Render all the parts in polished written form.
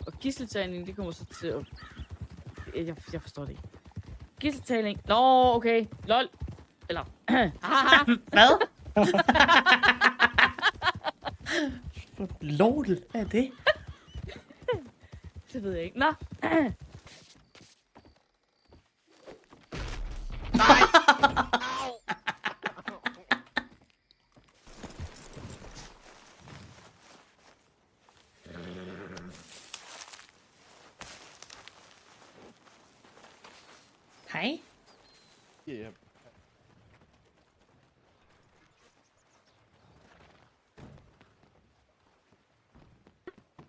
Og gisseltagning, det kommer så til at... Jeg forstår det ikke. Gisseltagning... Nå, okay. Lol. Eller... Hvad? Lol, hvad er det? Det ved jeg ikke. Nå. Hej. Ja.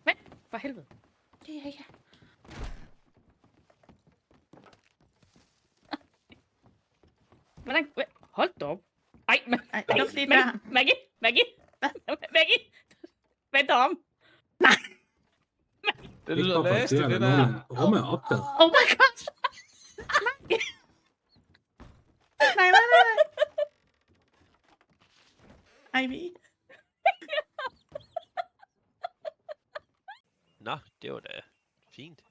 Hvad? For helvede. Ja. Hvordan? Hold da op. Ej, Ej, luk lige der. Maggie. Maggie. Vent dig om. Det lyder nasty, det der. Rummet er optaget. Oh my god. Nej. Ivy. Nå, det var da fint.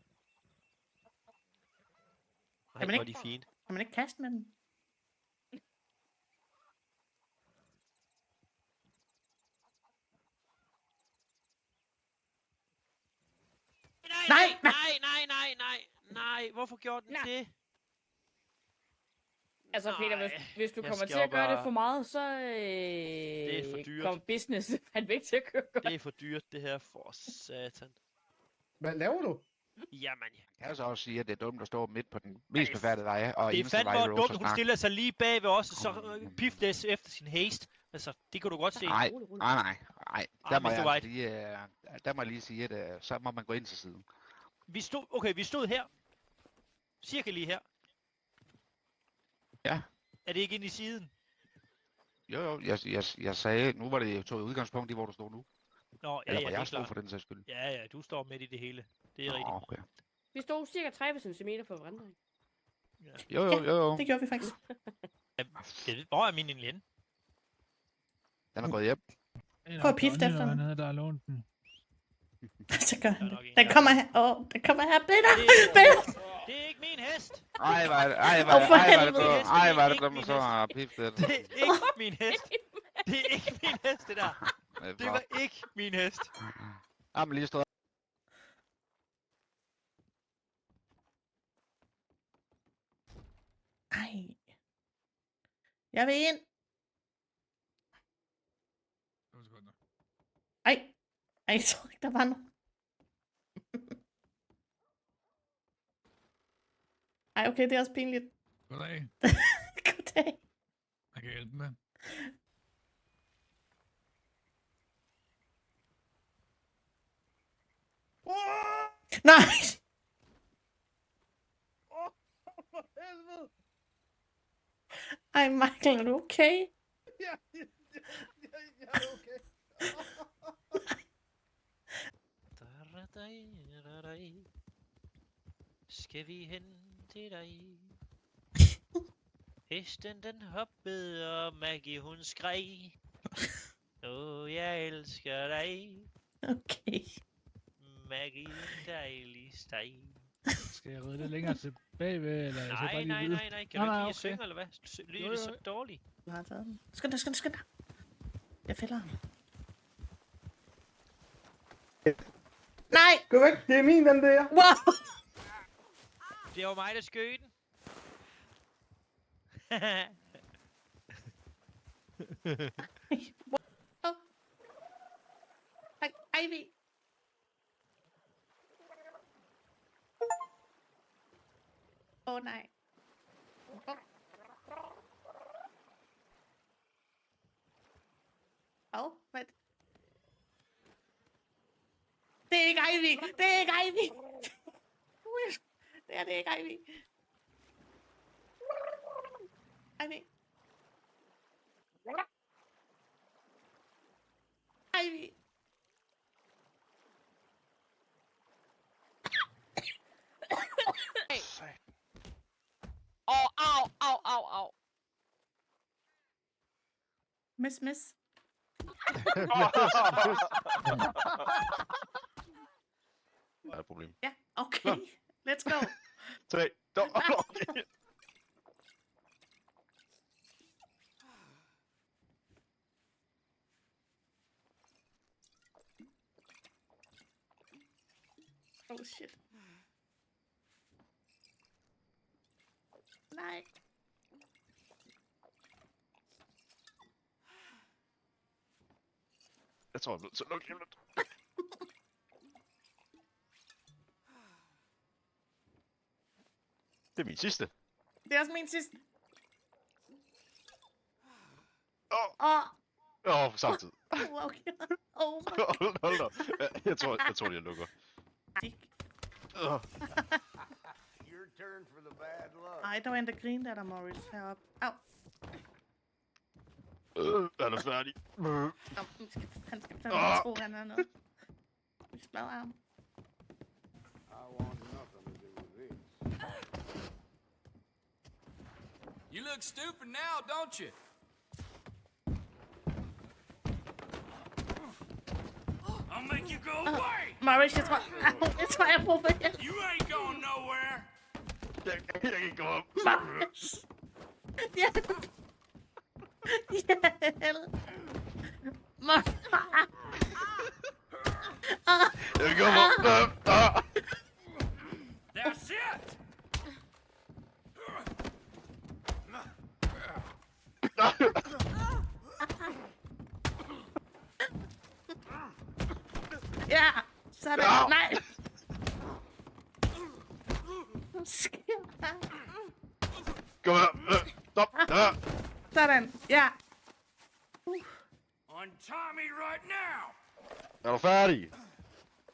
Nej, Kan man hvor er ikke- de fine. Kan man ikke kaste med den? Nej, hvorfor gjorde den Nej. det? Altså, Peter, Nej, hvis du jeg kommer skal til at jo gøre det bare- for meget, så Det er for dyrt. kommer business fandme ikke til at køre godt. Det er for dyrt, det her, for satan. Hvad laver du? Jamen, Jeg kan så også sige, at det er dumt at stå midt på den mest befærdede vej, og det er eneste fandme vej, dumt, du at hun stiller sig lige bag ved os, og så piftes efter sin haste. Altså, det kan du godt se. Nej, Rolig. der må Mr. jeg White. lige sige, at så må man gå ind til siden. Vi stod her. Cirka lige her. Ja. Er det ikke inde i siden? Jo, jeg sagde, nu var det tog udgangspunkt i, hvor du stod nu. Nå, ja, Eller ja, hvor det er jeg stod klart. for den sags skyld. Ja, du står midt i det hele. Det er rigtigt. Okay. Vi stod cirka 30 cm fra hverandre. Jo. Det gjorde vi faktisk. Hvor er min egentlig henne? Den er gået hjem. Prøv at pifte efter den. Der er lånt den. Så gør han Der er nok det. en Den her. kommer her. Den kommer her. Peter! Det er ikke min hest! Ej, hvor er det helvede. hvor er det dumt, så har piftet. Det er ikke min hest! Det er ikke min hest, det der! Det var ikke min hest! Jamen lige stået. Ej. Jeg vil ind. Ej, jeg tror ikke, der var noget. Ej, okay, det er også pinligt. Goddag. Goddag. Jeg kan hjælpe med. Nej! For helvede! Ej, Michael, er du okay? Ja, er okay. Skal vi hen til dig? Hesten den hoppede, og Maggie hun skreg. Jeg elsker dig, Okay. Maggie, en dejlig steg. Skal jeg ride lidt længere tilbage ved, eller jeg skal bare lige Nej, vide? Kan du ikke lige okay. synge, eller hvad? Lyder Jo, det jo. så dårligt? Du har taget den. Skynd dig. Jeg fælder ham. Nej! Gå væk, det er min, den der. Wow! Det var mig, der skød den. Oh. Ivy. Åh, nej. Hvad? Det er ikke Ivy! Det er ikke Ivy! Det er det ikke Ivy! Ivy! Ivy! Au. Miss. Der er et problem. Ja, okay. Let's go. 3, 2, okay. Oh shit. Nej. Jeg tror, jeg er nødt til at lukke lige om lidt. Det er min sidste. Det er også min sidste. Åh, Åh, på samme tid. okay. Oh my Hold da. Jeg tror, jeg lukker. god. Your turn for the bad luck. Ej, der var en, der grinede af dig, Morris, heroppe. Au. Han er færdig. Au, han skal fandme tro, han er noget. Vi smadrer ham. I want nothing to do with this. You look stupid now, don't you? I'll make you go away! Morris, jeg tror, jeg bruger for hjælp. You ain't going nowhere! Jeg kan ikke gå op. Morris. Hjælp. Hjælp. Morris. Jeg kan gå op. That's it! Ja, sådan. Au. Nej. Hvad sker der? Kom her. Stop. Ja. Sådan, ja. Untie me right now! Er du færdig?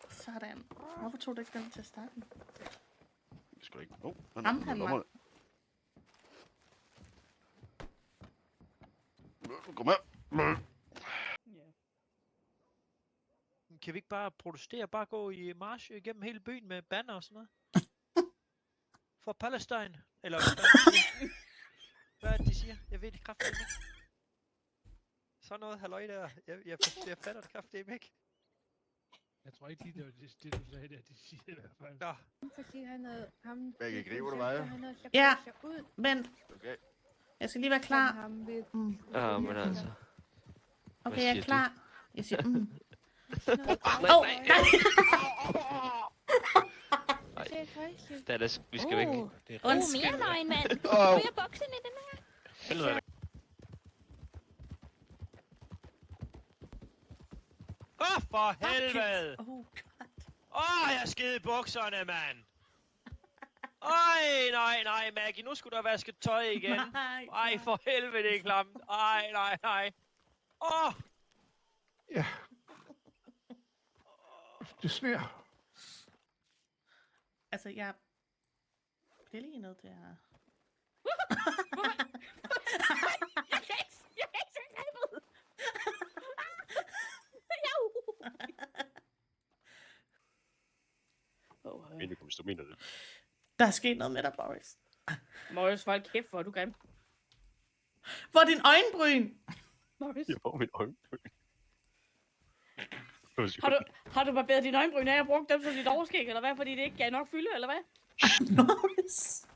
Sådan. Hvorfor tog du ikke den til starten? Det skal ikke. Ham, han var. Kom her. Kan vi ikke bare protestere? Bare gå i march igennem hele byen med banner og sådan noget? For Palestine? Eller hvad er det, de siger? Jeg ved det kraftigt ikke. Sådan noget halløj der. Jeg fatter det kraftigt ikke. Jeg tror ikke lige, det var det du sagde der, de siger i hvert fald. Nå, Fordi han havde ham... Begge griber du mig? Han havde Ja. sig ud. Vent, Okay. jeg skal lige være klar. Ham ved... Ja, men altså. Okay, jeg er siger klar. Jeg siger, Åh, nej. Det er det. Vi skal væk. Det er Undskyld. mere løgn, mand. Åh. Ryger buksen i den her. Helvede. for helvede! Oh god. Jeg skide i bukserne, mand! Nej, Maggie, nu skulle der vaske tøj igen. Nej. For helvede, det er klamt. Nej. Ja. Det sner. Altså, jeg bliver lige nødt til at... Jeg kan ikke se grebet. Mindekunst, du mener det. Der er sket noget med dig, Boris. Morris, hold kæft, hvor er du grim. Hvor er din øjenbryn? Morris, Jeg får min øjenbryn. har du barberet dine øjenbryn af og brugt dem som dit overskæg, eller hvad? Fordi det ikke gav nok fylde, eller hvad? Boris.